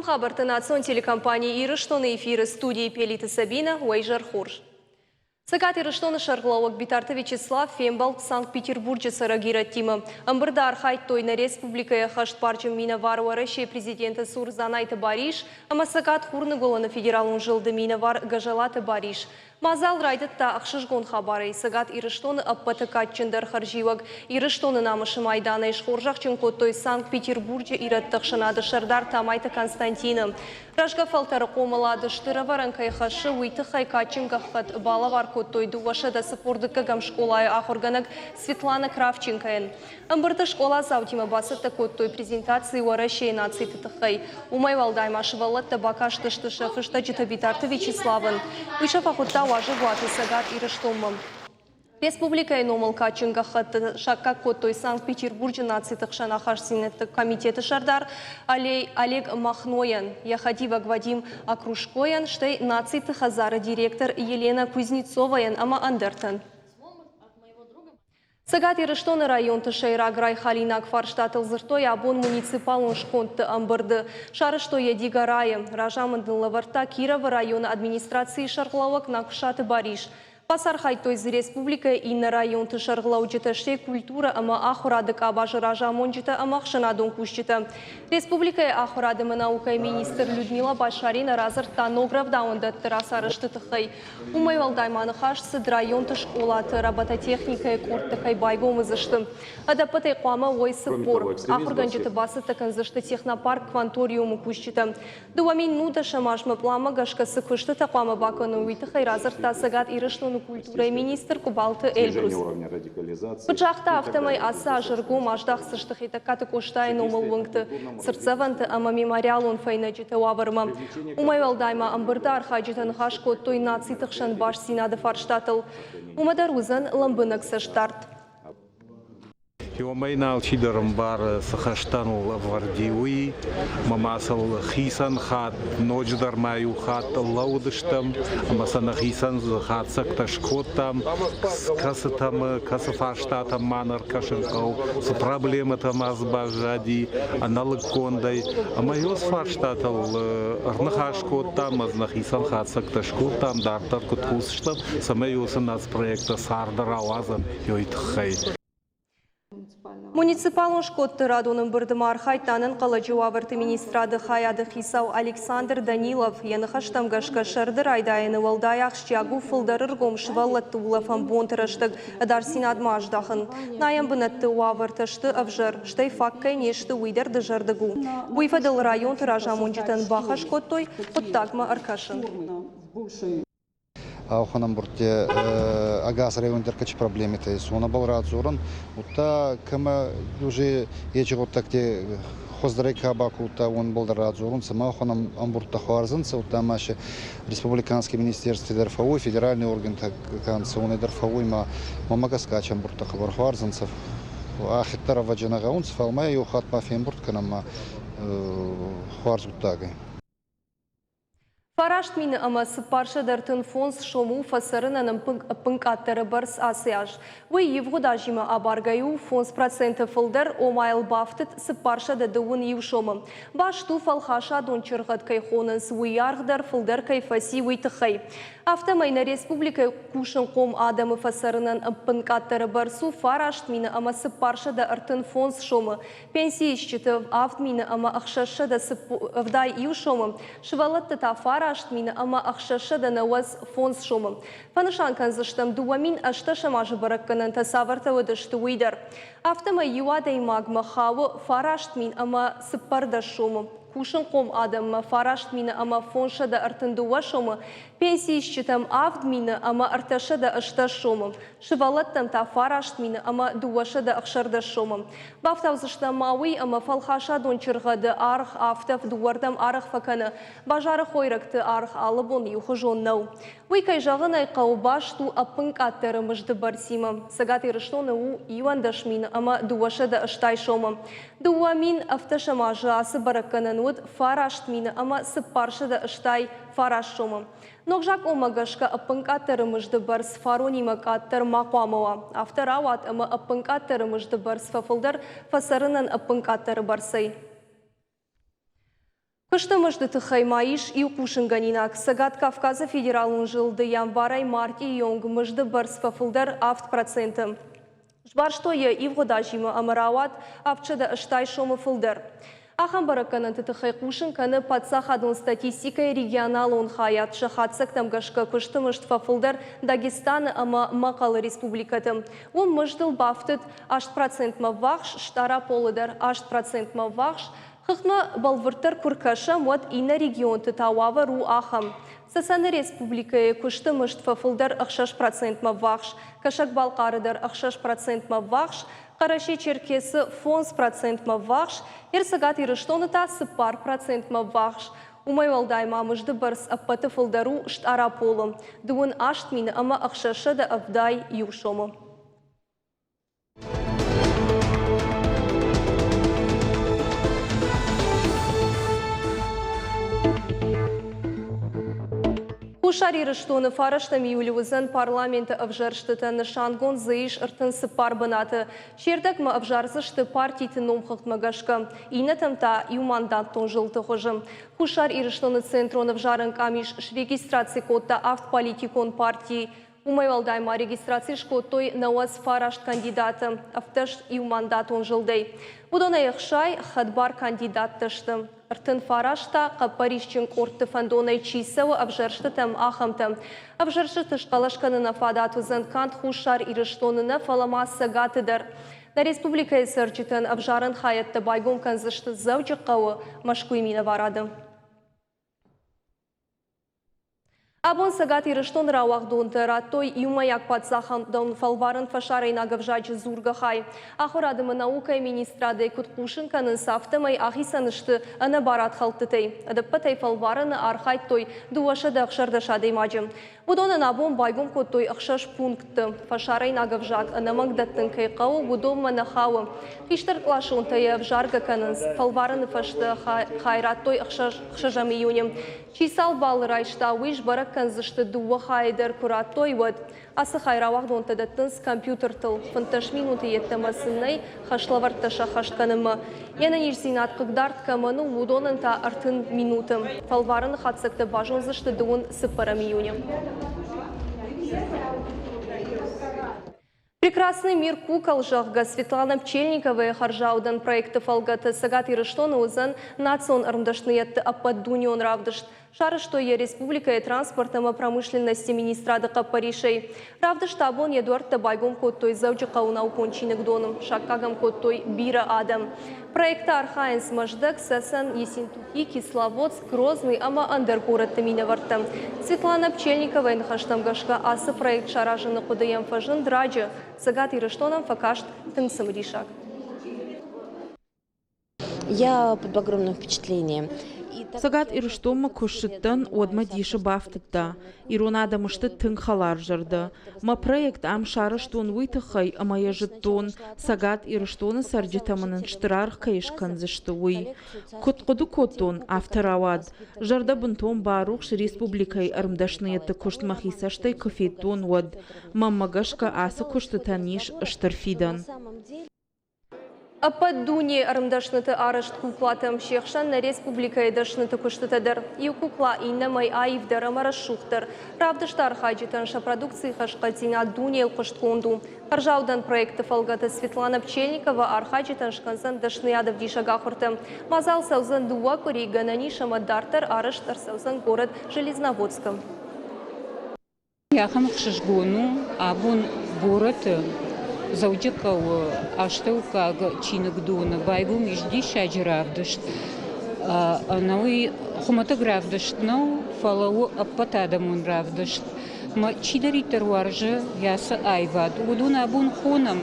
Хамхабарты национ телекомпании Ирыштоны эфиры студии Пелиты Сабина Уэйжар Хурж. Сагат Ирыштоны Шарглауак Битарта Вячеслав Фембал Санкт-Петербурге Сарагира Тима. Амбарда Архайт Тойна Республика Хашт Парчем Мина Варуарыше президента Сурзанайта Бариш, ама Сагат Хурныголана федералун жилды Мина Вар Гажалата Бариш. Мазал райдытта ақшышгон хабары. Сагат Ирыштоны аппатыкат чындар харживаг. Ирыштоны намышы майдана ишхоржақ чынкоттой Санкт-Петербурге ираттықшынады Шардар Тамайта Константина. Рашга фалтары қомалады штыра варанкай хашы уйты хайкачын гахфат балавар коттой дуваша да сыпордыкка гам школай ахорганак Светлана Кравченкаен. Амбырты школа заутима басыта коттой презентации уарашей наций тытыхай. Умай валдаймашы валатта бакашты штыша хышта житабитарты Вячеславын. Уйша фахутта важы ваты Сагат Ирыштомым. Республика номал качынга хаты шакка коттой Санкт-Петербурге нацитых шанахашсинетті комитеті шардар Олег Махноян, Яхадива Гвадим Акрушкоян, штай нацитых хазары директор Елена Кузнецоваян, ама андертен. Сагат Ирыштоны район Тышайра Грай Халина Кварштатыл зыртой абон муниципалун шконты амбырды. Шарыштой Дига Райы, Ражамындын Лаварта Кирова района администрации Шарглауак Накшаты Бариш. Пасар хайтой из республика и на район Тышарглау джеташей культура ама ахурадык абажы Ражамон джета амахшанадон кушчета. Республика ахурадымы наука министр Людмила Башарина разыр тонограф даунда терасарышты тыхай. Умай валдайманы хашсы район Тышколаты робототехника корттыкай байгом изышты. Адапытай қуама ойсы пор. Ахурган джеты басы тыкынзышты технопарк кванториумы кушчета. Дуамин нуда шамашмы плама гашкасы кушты тақуама бакыны уйтыхай разыр тасагат Ирыштоны культура министр Кубалты Эльбрус. Пыджақта автомай аса жыргу маждақ сыштық етакаты коштайын омыл выңты. Сырцаванты ама мемориалон файна жеті уавырма. Умай валдайма амбырда архаджетен хашкот той нацитықшын баш синады фарштатыл. Умадарузан ламбынық сыштарт. يومين شيدرم بار سخشتانو ورديوي مماسل خيسان خات نوجدر مايو خات لودشتم مثلا خيسان خات سكتشكوتم كاستم كاسفاشتاتم مانر كاشنكو с проблематам азбажади аналыкондой ама юс фаштатал арнахашкотам азнахисан хат сакташкотам дартар куткусштам самаюсын нас проекта сардаравазан йойтхай. Муниципалун шкотты радуным бұрдыма архайтанын қаладжу аварты министрады хаяды хисау Александр Данилов яныхаштам гашка шарды райдайыны валдай ақшчагу фылдарыр гомшываллатты улафан бонтырыштык адарсин адмаждахын. Наям бынатты уавартышты авжыр, штай факкай нешты уйдарды жардыгу. Уйфадыл район тыражамунжитын баха шкоттой оттагма аркашын. Аханам бурте агас райондар кач проблемы то есть он был рад зоран ута кама уже ечи вот так те хоздрайка бакута он был рад зоран сама аханам амбурта харзанца ута маши республиканский министерство ДРФО федеральный орган концессионный ДРФО мамагаскач амбурта хабар харзанцев ахиттара ваджанага он сфалма и ухат мафембурт канама харзутагай. Фарашт мины ама сыпарша дартын фонс шому фасарынан пынкаттары барс асяж. Вы его дажима абаргаю фонс проценты фылдар омайл бафтыт сыпарша да дуын евшомы. Башту фалхаша дон чырғат кайхонын свой арғдар фылдар кайфаси уйтықай. Автомайна республика кушын қом адамы фасарынан пынкаттары барсу фарашт мины ама сыпарша да артын фонс шомы. Пенсия ищеті авт мины ама ақшаша да сыпвдай евшомы. Шывалатты та фара мина ама ақшаша да науаз фонс шумы. Фанышан канзыштам дуамин ашташа мажы баракканан тасаварта өдішті уйдар. Автома юадай магма хавы фарашт мин ама сыппарда шумы. Кушын қом адамма фарашт мина ама фонша да артындуа шумы. Пенсия ищетам авд мина ама арташа да ашта шумы. Шывалаттам та фарашт мина ама дуаша да ақшарда шумы. Бафтавзышта мауи ама фалхаша дончырғады арх автав дуардам арх факаны. Бажары хойракты арх алыбон юхыжон нау. Уйкай жағын айқау башту апынк аттары мұжды барсима. Сагат Ирыштоны у юандаш мина ама дуаша да аштай шумы. Дуамин авташа мажы асы баракканан уд фарашт мина ама сыппарша да аштай фараш шумы. Ногжак омагашка апынкаттары мұжды барс фаронима каттар мақуамыва. Авторауат ама апынкаттары мұжды барс фафылдар фасарынан апынкаттары барсай. Кыштымышды тыхаймаиш и укушынганинак. Сагат Кавказа федералун жылды январай марти йонгмыжды барсфафылдар авт процентым. Жбарштойы ивгодажима амарават авчада ыштай шомы фылдар. Ахам бараканын тытыхай кушын каны патсахадун статистика регионал он хаят шахатсак тамгашка кыштымышт фафылдар Дагестаны ама мақалы республикатым. Он мыждыл бафтыт 8% ма вахш, штара полыдар 8% ма вахш, Хыхма балвыртар куркаша мод ина регион тытауава ру ахам. Сасаны республикае кыштымышт фафылдар 6% ма вахш, Кашак Балқарыдар 6% ма вахш, Қараши Черкесі 11% ма вахш, Ерсагат Ирыштоныта сыпар процент ма вахш. Умайвалдай мамыжды барс аппаты фылдару штара полым. Дуын ашт мины ама ақшашы да авдай юшомы. Кушари рыштоны фараштам юлевызын парламенті авжарштыты нышангон зайыш ыртын сыпар банаты. Шердак-ма авжарзышты партийты номхықтмагашка. Инатымта юмандантон жылты хожым. Кушар ирыштоны центрон авжарын камиш регистрации кодта автополитикон партии. Умайвалдайма регистрации шкоттой науаз фарашт кандидаты. Авташ юмандатон жылдей. Будона яхшай хадбар кандидат тышты. Артын фарашта қапаришчен корты фандонай чисау абжарштытым ахамтым. Абжаршты шқалашқанына фадату занкант хушар ирыштонына фаламасы гатыдар. На республика сырчытын абжарын хаятты байгон канзышты завжыққауы машкуймина варады. Абон сагат ирыштон рауахдон таратой юмаяк подсахандон фалварын фашарайна гавжачы зургахай. Ахурадымы наука министрады куткушын канын сафтымай ахисанышты ана барат халтытай. Адаппатай фалварыны архайтой дуашады ақшардашады мажым. Будонын абон байгон коттой ақшаш пункты. Фашарайна гавжак анамагдаттын кайқау будон манахауы. Хиштар клашон тая вжарга канынс. Фалварыны фашты хайраттой ақшажам июнем. Чисал бал райшта уиш барак канзышты дуа хайдар куратой вад. Асы хайравақ донтадаттынс компьютер тыл. Фанташ минуты еттамасыннай хашлаварташа хаштканымы. Яна нишзинат қыгдарт камыны удонын та артын минутым. Фалварын хатсакты бажынзышты дуын сыпарам июнем. Прекрасный мир кукол жахга Светлана Пчельникова харжаудан проекты фалгаты сагат ирыштоны узан национ армдашныятты аппаддунион равдышт. Шарыштойе республика и транспортама промышленности министрады Капаришей. Равдышт абон Эдуард Табайгом коттой завджықауна укончинық доным. Шаккагам коттой бира адам. Проекта архаин смаждак сасан Есентухи, Кисловодск, Грозный, ама андергородты миневарты. Светлана Пчельникова инхаштамгашка асы проект шаражыны кудыям фажын драджы. Сагат ирыштонам факашт тыңсым ришак. Я под огромным впечатлением. Сагат ирыштома кушыттан одма диші бафтытта. Иронада мышты тыңхалар жырды. Ма проект ам шарыштон уйтықай амая жыттон сагат ирыштоны сарджитамынын штырар кайышкан зышты уй. Куткуду коттон авторавад. Жырда бунтон баруқш республикай армдашныйты куштмахисаштай кофетон вад. Маммагашка асы куштытаниш штырфидан. Аппаддуни арымдашныты арышт куклатым шехшан на республика едашныты куштытадыр. И кукла иннамай аивдар амарашуқтыр. Равдыштар хаджитан продукции хашқатина дуни куштконду. Харжаудан проекты фалгаты Светлана Пчельникова архаджитан шканзан дашныядов дишагахуртым. Мазал саузан дуа курига нанишама дартар арыштар саузан город Железноводском. Яхам хшишгону абун город Заудикау аштаука чингдуна байгум ижди шаджравдышт. Науи хуматографдышт, нау фалау аппатадамун равдышт. Ма чидари терваржа яса айвад. Удуна абун хонам.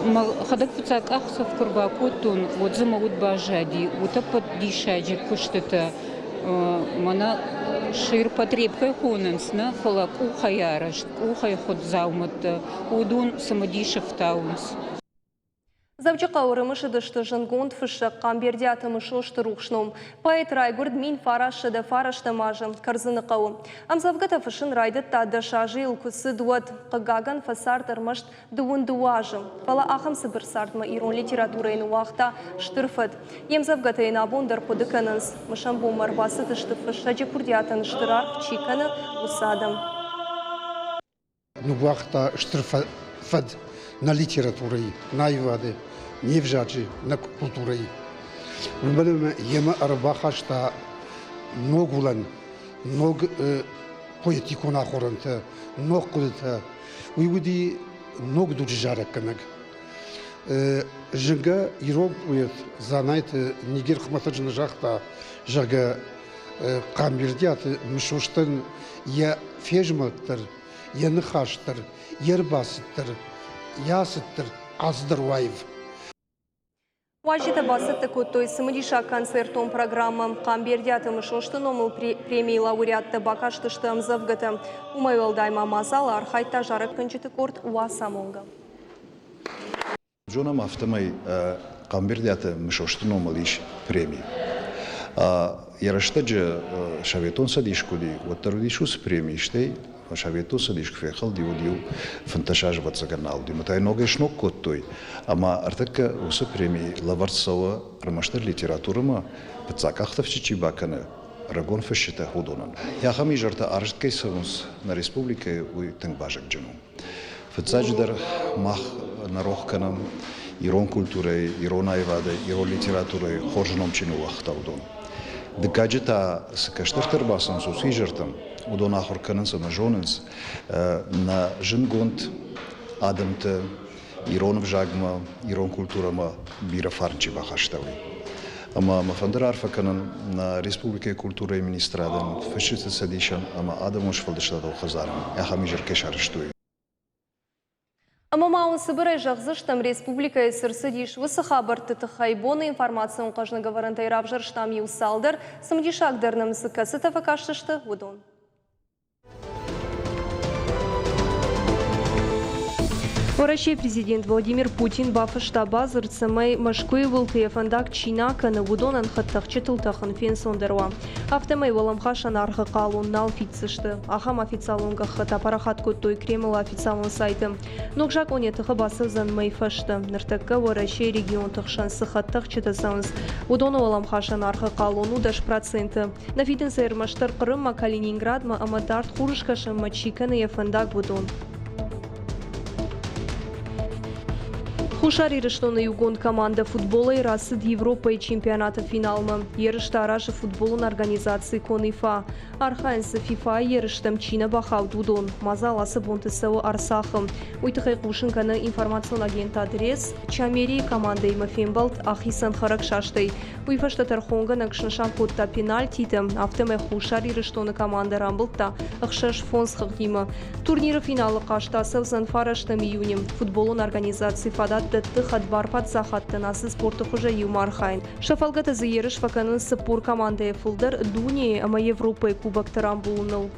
Ма хадак пуцак ахсов курбакотун отзыма удбажади. Утапат дишаджи куштата. Мана шир потребкой хоненсна фалак ухаярашт. Ухай ход заумат. Удун самодишев таунс. Завчака урымышы дышты жынгонд фышық қамберде атымы шошты рухшном. Поэт райгурд мин фарашы да фарашты мажы, карзыны қауы. Амзавгата фышын райдыт та дашажы илкусы дуат, қығаган фасарт ырмышт дуын дуажы. Фала ахымсы бір сартмы ирон литературайын уақта штырфыд. Емзавгата инабондар подыканынс. Мышам бомар басы тышты фышажы курдиятын штырар чиканы усадым. Ну вахта штырфыд на литературой, на иваде, не в жаджи, на культурой. Умбелем ема арбаха шта ногулан, ног поэтику на хоранта, ног кудата, уйвуди ног дуджарак канаг. Жинга ирог поэт занайт нигер хматаджна жахта, жага камбердят мшоштан я фежматтар, я нахаштар, ербасыттар, ясыттыр аздырвайв. Важита басыты көттой сымыдиша концертон программа Камбердиаты шошты номыл премии лауреатты бакаштышты амзавгыты. Умайвал дайма мазал архайта жарык күнчеті корт уасамонга. Джона мафтамай Камбердиаты шошты номыл иш премии. Ярыштаджы шаветон садишкуди, оттарудишус премии штей, Шавету садиш кфехал диудиу фанташаж ватсаганал ди матай ноге шнок коттой ама артака усы премии лаварцова рамаштар литературама пцакахтав чичибакана рагон фашита худонан я хами жарта аршткай савунс на республика уй тангбажак джану фцаждар мах нарохканам ирон культурой ирон айвада ирон литературой хоржном чину вахтаудон дгаджета скаштартер басан суси жартам удон ахор кананс мажоненс на жингонд адамте ирон вжагма ирон культурама бира фарчи бахаштави ама мафандер арфа канан на республика культура и министраден фашист садишан ама адамош фалдыштадо хазарам я хамижер кешарштуй Ама маун Сыбырай жағзыштам республика сырсыдиш высы хабарты тыхайбоны информацион қажны говорантай равжырштам еусалдыр, сымдишагдырным сыкасы тафакаштышты удон. Россия президент Владимир Путин бафы штаба зырцымай Машкой вылты фандак Чина каны удонан хаттақчы тылтақын фенсондырва. Автомай воламхашан архы қалун нал фитсышты. Ахам официалунға хыта парахат көттой Кремл официалун сайты. Нокжак онетықы басы занмай фашты. Ныртыққа Россия регион тықшан сыхаттақ чытасаныз. Удоны воламхашан архы қалуну даш проценты. На фитін сайырмаштар Крымма, Калининградма, Амадарт, Хурышкашын мачиканы фандак будон. Хушар ирыштоны югон команда футбола и расыд Европа и чемпионата финалма. Ерышта арашы футболын организации Конифа. Архайнсы ФИФА ерыштам Чина бахав дудон. Мазаласы бонтысау арсахым. Уйтықай қушынканы информацион агент адрес. Чамери команда имафембалт ахисан харак шаштай. Уйфашта тархонга накшнышам котта пенальтитым. Автомай хушар ирыштоны команда рамбылтта. Ахшаш фонс хагдима. Турниры финалы қаштасов занфараштам июнем. Футболын организации фадат Даттых барпат захатты насы спорты хуже юмархайн. Шафалгата заерыш факанын спор команда фулдар Дуни, ама Европа и Кубок Тарамбулныл.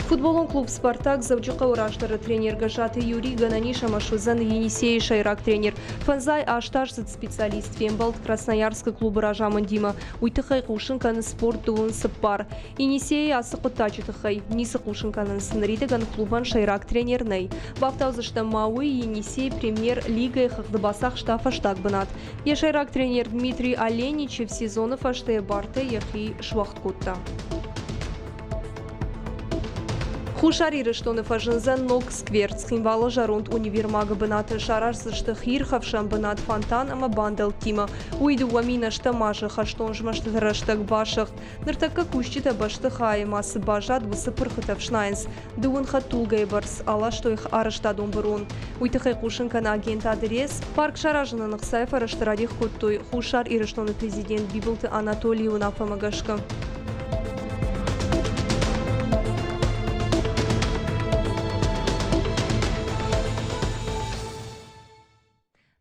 Футболон клуб «Спартак» завчака ураштары тренер Гашаты Юрий Гананиша Машузан Енисей Шайрак тренер. Фанзай аштажзыт специалист Фембалт Красноярский клубы Ражаман Дима. Уйтыхай кушынканы спорт дуын сыппар. Енисей асықы тачытыхай. Нисы кушынканын сынридыган клубан Шайрак тренернай. Бафтаузышта Мауи Енисей премьер-лига и хахдыбасах штафа штаг бынат. Я Шайрак тренер Дмитрий Оленичев сезонов аштая барты яхи швахткутта. Хушари рыштоны фажынзан ног скверт схимвала жарунт универмага бынаты шарарсышты хирхавшам бынат фонтан ама бандал тима. Уйду вамина штамажы хаштон жмашты тараштак башах. Ныртакка кущита башты хаймасы бажат высы пырхытав шнайнс. Дуын хатулгай барс ала что их араштадон барон. Уйтыхай кушынкана агент адрес. Парк шаражына нықсайф араштарадих коттой. Хушар и рыштоны президент Бибылты Анатолий Унафамагашка.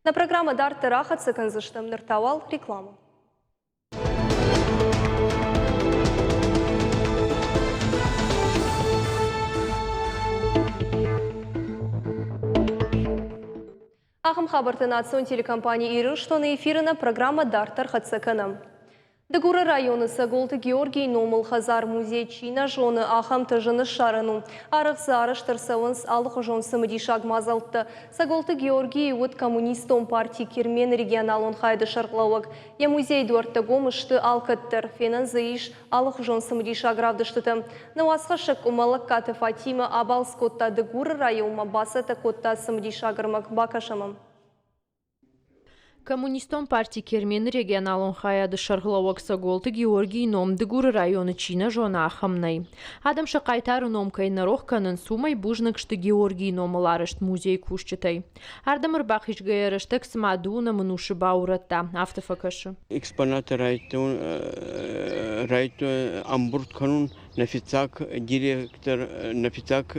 На программа Дарты Рахат Саканзыштам Ныртавал реклама. Ахым хабарты национ телекомпания Ирыштоны эфирына программа Дартар Хацаканам. Дагура районы Саголты Георгий Номыл Хазар музей Чина жоны ахам тыжыны шарыну. Арықсы арыштырсауынс алық жонсы мыдишаг мазалтты. Саголты Георгий өт коммунистон партии Кермен регионалын хайды шарқлауық. Я музей дуарты гомышты алкаттыр. Фенан заиш алық жонсы мыдишаг равдыштыты. Науасқа шық умалық каты Фатима Абалс котта Дагура райома басыты котта сымдишагырмак бакашамам. Коммунистон партии Кермен регионалон хаяды шарглауак Саголты Георгий ном Дагура районы Чина жона ахамнай. Адам шақайтары ном кайнарох канын сумай бужнак шты Георгий ном ларышт музей кушчатай. Ардамыр бахиш гайрыштык смадуна мануши бауратта автофакашы. Экспонаты райту амбурт канун нафицак директор нафицак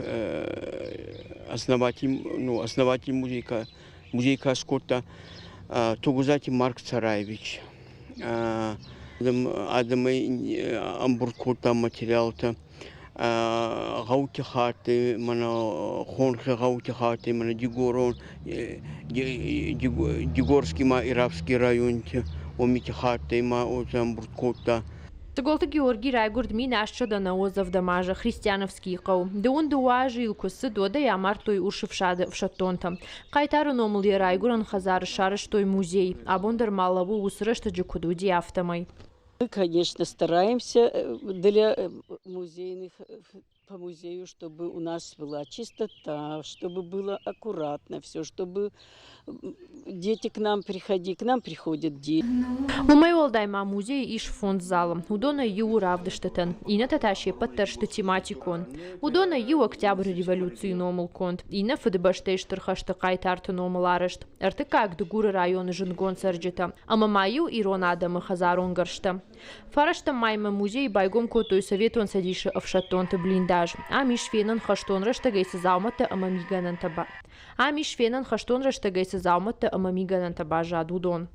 основатель музейка скотта Тугузати Марк Цараевич. Адамай амбуркота материалта гаути хаты, мана хонхе гаути хаты, мана Дигорский ма Ирабский район, омити хаты ма амбуркота. Саголты Георгий райгурд ми нашча да наоза в дамажа христиановский қау. Дун дуажи илкусы дода ямар той ушившады в шатонта. Кайтары номыл я райгуран хазары шарыш той музей. Абондар малаву усрышта джекудуди автомой. Мы, конечно, стараемся для музейных, по музею, чтобы у нас была чистота, чтобы было аккуратно все, чтобы дети к нам приходят дети. У моего дайма музей иш фонд залом. Удона ю равдыштатан. И на таташи подтаршты тематикон. Удона ю октябрь революции номал конт. И на фдбаштейштырхашты кайтарты номал арышт. Артыкак Дагура районы жингон сарджита. Ама маю ирон адамы хазарон гаршта. Фарашта майма музей байгом котой советон садиши овшатонты блиндаж. Амиш фенан хаштон раштагайсы заумата амамиганан таба. Амиш фенан хаштон раштагайсы заумата амамиганан таба жадудон.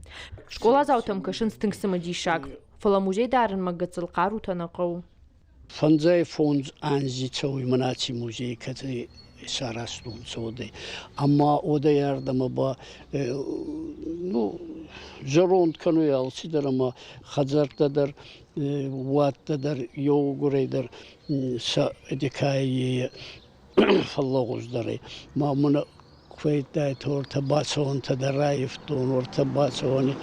Школа заутам кашын стыңсымы дишак. Фала музей дарын магацыл қару танақау. Фанзай фонд анзи цауи манаци музей каты сарастун цауды. Amma o da yardımı Жаронт кануял сидер ama Хазартадар, Ваттадар, Йогурейдар, са edikayı Фаллогуздары. Мамуна квейтай орта бацон тадараев тон орта бацони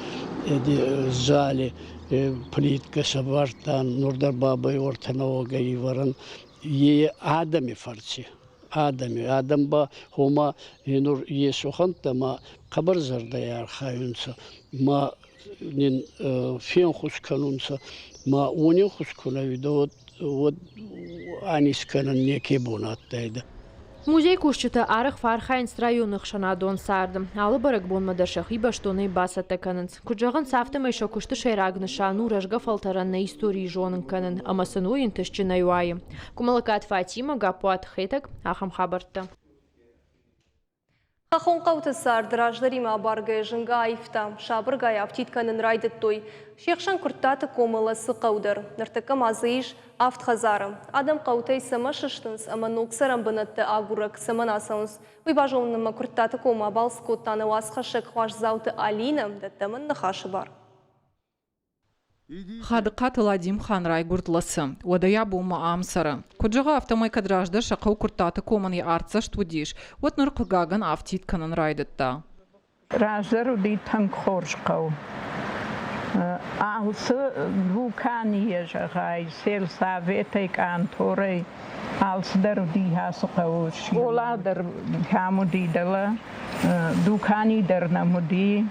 зали плитка сабартан Нурдар бабай орта навога иваран е адами фарци. Адам ба хома нур есуханта ма кабар зарда яр хаюнса ма нин фен хусканунса ма унин хускунавида вот анисканан неке бонаттайда. Музей кушчыта арых фархайнс районных шанадон сардым. Алы барак бон мадашахи баштоны басата канынс. Куджаган сафтым айша кушты шайрагны шану рожга фалтаранна истории жонын канын. Амасыну интышчы найуайы. Кумалакат Фатима гапуат хетак ахам хабарта. Хахон қаутысар драждарима баргай жынға айфта, шабыргай автитканын райдыттой. Шекшан күрттаты комыласы қаудар. Ныртықы мазыиш авт хазарым. Адам қаутай сама шыштынс, ама ноксарам бұнатты агурак сама насауынс. Вайбажонныма күрттаты кома балс коттаны васқашы қваш зауты алинам, даттамын нахашы бар. Хадықат Ладим хан райгурдласы. Одая бума амсара. Куджага автомайка дражда шақау күрттаты команы артса штудиш. Вот нұрқығаган автитканын райдытта. Раждар уди танк хоршқау. Алсы вулкания жағай, сел советайк анторай. Алсыдар уди хасықау. Оладар хамуди дала. Дукани дар намуди.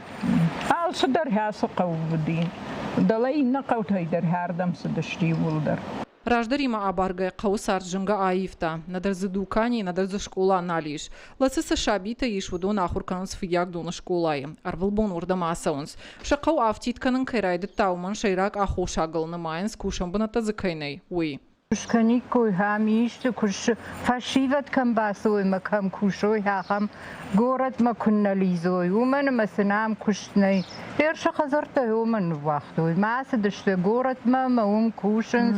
Алсыдар хасықау уди. Далай нақаутай дар хардам садашти вулдар. Раждарима абаргай қаусар жынга аифта. Надарзы дукани, надарзы школа налиш. Ласы шабита еш вудон ахурканс фияк дона школай. Арвылбон урдама асаунс. Шақау автитканын кайрайды тауман шайрак аху шағылны майын скушам бұната зыкайнай. Уй. Кушкани кой хамишты куш фашиват кам басой макам кушой хахам город макуннализой. Уман масынам кушнай. Перша хазарта уман вахтой. Маса дышты город ма маум кушанс.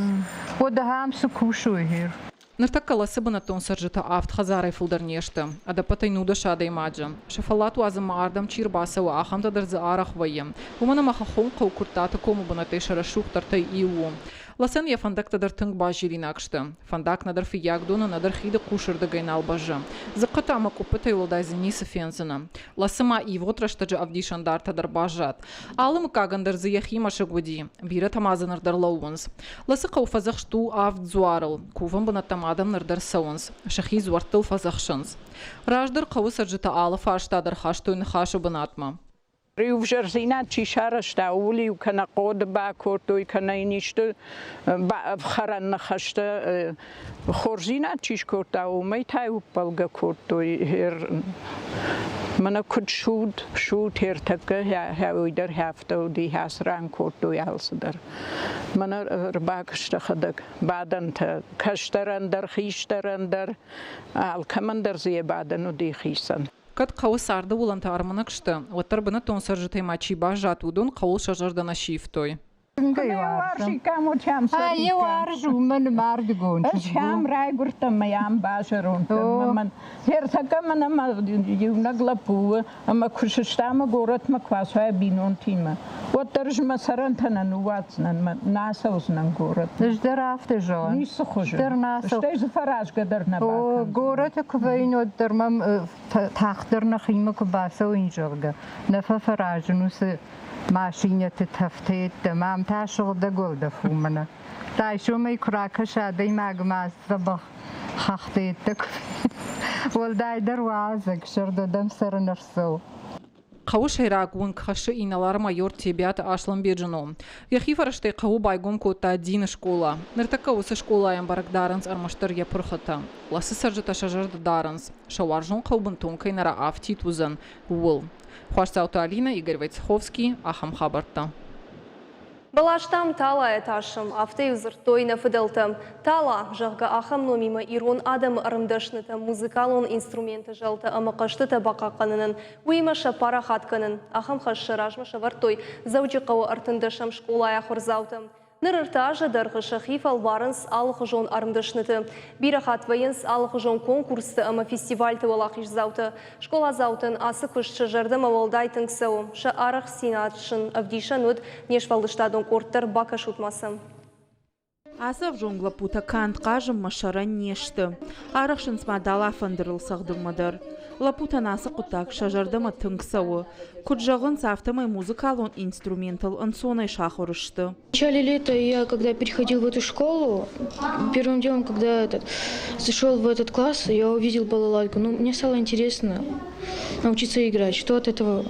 Ода хамсы кушой хир. Ныртакка ласы бынаттон сыржыта авт хазарай фулдарнешты. Адапатай нуда шадай маджа. Шафалату азым ардам чир басау ахамта дарзы арах вайым. Умана махахон қау куртаты кому бынатай шарашух тартай иу. Ласан я фандак тадар тынг бажири накшты. Фандак надар фияк дона надар хиды кушырды гайнал бажа. Зыққыта ама купытай олдайзы нисы фензына. Ласыма и вот раштаджы авдишандар тадар бажат. Алым кагандар зыяхима шагуди. Бира тамазанар дар лауынс. Ласы қау фазах шту авд зуарыл. Кувам бынаттам адам нардар сауынс. Шахи зуартыл фазахшынс. Раждар қау саржыта алы фаштадар хаштуйны хашу бынатма. Риувжерзина чишарашта ули кана қод ба кортуй кана иништы харан хашта хорзина чиш корта умай тай упалга кортуй хер мана куд шуд хер така я уйдар хафта ди хасран кортуй алсдар мана рбакшта хадак бадан та каштарандар хиштарандар ал камандар зе бадан уди хисан Кат қауы сарды уланта арманықшты. Оттар бұны тон саржытай мачи бажат удон қауыл шажырдана шифтой. Аржу мен мардгон. Шам райгуртам маям башарон. Ман хертака мана юнаглапу, ама кушштама город маквасая бинон тима. Оттарж масарантана нуатснан насауснан город. Ждарафте жон. Не сухоже. Дернасо. Что из фаражга дерна бака. О, город квейн оттармам тахтарна хима кбаса инжорга. Нафа фаражнус ماشینه تفتید دمام تاشو دگل دفومنه تایشو می کراکه شادی مگماز زبخ خختید دک ولدای دروازه شرد دم سر نرسو Қауы шайрак уын қашы иналар майор тебят ашлым беджину. Яхи фараштай қауы байгон кота дины школа. Ныртака осы школаям баракдаранс армаштар я пырхата. Ласы саржыта шажарды даранс. Шауаржон қаубын тонкай нара афти тузан. Уыл. Хуашсаута Алина, Игорь Войцеховский, Ахам Хабарта. Балаштам тала эташым, автоюзыр тойна фыдылтым. Тала, жағға ахам номима ирон адам арымдашныты музыкалон инструменты жалты амақашты бақақанының, уйма шапара хатканын, ахам хашы ражма шавартой, заучы қауы артындашам школая хорзаутым. Нырыртажы дарғы шахиф албарынс алғы жон арымдашныты. Бирахат вайынс алғы жон конкурсты ама фестивальты валақиш зауты. Школа заутын асы күшчі жардым авалдайтын сау. Ша арық синатшын авдишан өд нешвалдыштадың корттар бака шутмасым. Асав жонгла пута кант қажым машаран нешті. Арықшын смадала фандырыл сағдың мадар. Лапута насы құтак шажардыма тыңсауы. Күджағын сафтамай музыкалон инструментал ансонай шахырышты. В начале лета я, когда переходил в эту школу, первым делом, когда зашел в этот класс, я увидел балалайку. Мне стало интересно научиться играть. Что от этого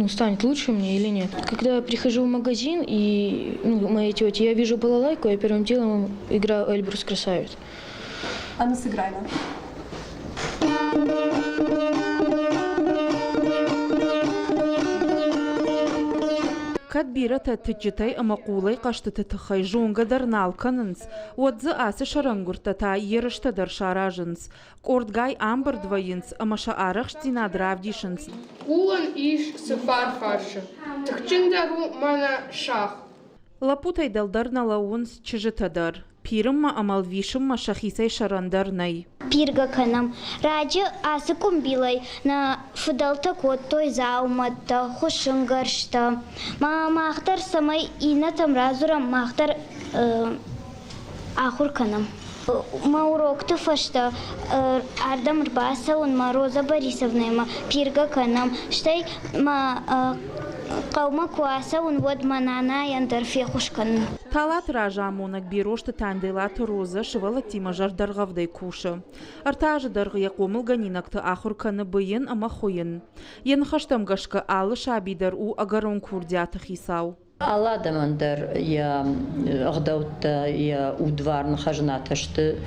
станет лучше мне или нет. Когда я прихожу в магазин и моей тете, я вижу балалайку, я первым делом играю Эльбрус красавец. А ну сыграй нам. Кат бирата тыджытай амақулай қаштыты тұхай жонға дарнал канынс, отзы асы шарангурта та ерышта дар шаражынс, кордгай амбар двоинс, амаша арах штина дравдишынс. Улан иш сыфар фаршы, тұхчындару мана шах. Лапутай далдар налауынс чыжытадар. Пирымма амал вишымма шахисай шарандарнай. Пирга канам. Раджы асы кумбилай на фыдалта кот той зауматта, хушынгаршта. Махтар самай ина там разурам махтар ахур канам. Ма урокты фашта ардам рбаса он Роза Борисовна пирга канам. Штай ма Қаума куаса он вот манана яндар фехушкан. Талат ражамонак бирошты тандайлаты Роза шывала тима жардарғавдай кушы. Артажы дарғы яқомыл ганинакты ахур каны бұйын ама хойын. Ен хаштам гашка алы шабидар у агарон курдяты хисау. Аладамандар я ағдаутта я удварны хажнаташты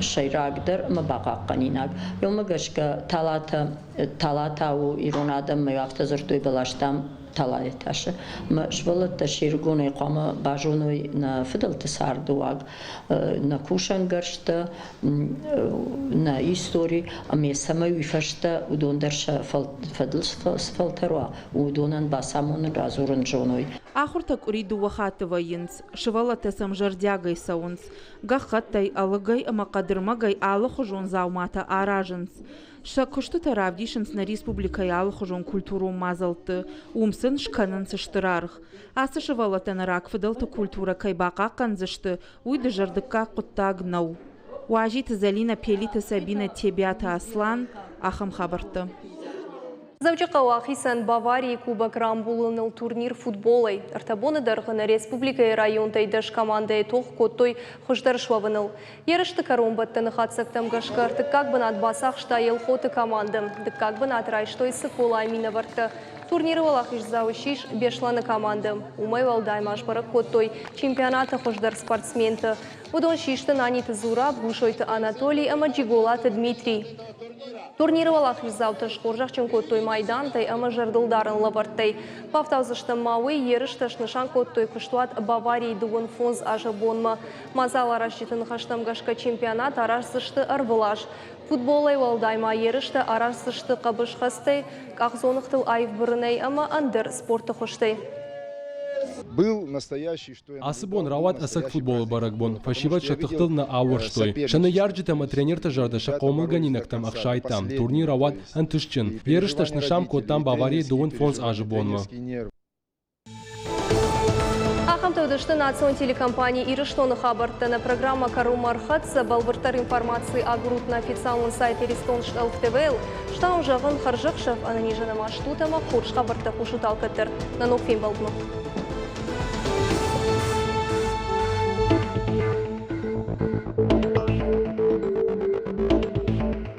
шайрагдар мабаqa qanинаг. Йомагашка талата у иронадам автозыртой балаштам талай ташы. Ма швалата ширгуны қама бажуной на фидалты сардуаг, на кушангаршта, на истории, а ме самой вифашта удондарша фалтеруа, удонан басамон разуран жоной. Ахуртак уриду вахатыва йынц, шывалата самжардягай саунц, гахаттай алыгай амакадырмагай алых жон заумата аражынц. Шакушты таравдишынц на республика алых жон культуру мазалты, умсын шканынцы штырарых. Асы шывалата нарак фыдалты культура кайбака канзышты, уйды жардыкка құттаг нау. Уажиты Залина Пелита Сабина Тебята Аслан, ахам хабарты. Завчақауа Хисан Баварии Кубок Рамбулыныл турнир футболай. Артабоны дарғына республика и районтай даш командai тоқ коттой құждар шуавыныл. Ерішті каромбаттыны қатсақтам ғашқарты как бін атбасақ штайыл хоты командым. Дық как бін атрай штойсы колай мина варты. Турниры валақ ишзауы шиш бешланы командым. Умай валдай машбары коттой чемпионаты құждар спортсменті. Удон шишты наниты Зураб, Гушойты Анатолий, ама Джиголаты Дмитрий. Турниры валақ ишзауты шқоржақ чын коттой майдантай, ама жардылдарын лавартай. Павтаузышты мауы ерішташ нышан коттой күштуат Баварии дуын фонз ажы бонма. Мазал арашчетін қаштамғашқа чемпионат арашсышты арвылаш. Футболай валдайма ерішті арашсышты қабыш қастай, қақзонықтыл айып бұрынай, ама андыр спорты құштай. Был настоящий, что я... Асыбон рават асак футболы баракбон. Фашиват шатыхтыл на ауыр штой. Шаны ярджитам тренерта жардаша қомылганинактам ақшайтам. Турнир рават антышчын. Верышташ нышам коттам Баварии дуын фонз ажыбонма. Ахамтаудышты национ телекомпании Ирыштоны хабарттана программа Карумар Хатса балвыртар информации агрут на официальном сайте Рестонш ЛТВЛ, что он жағын харжықшав, ананижана маштутама хорш хабарта пушутал катыр. На новфин балдну.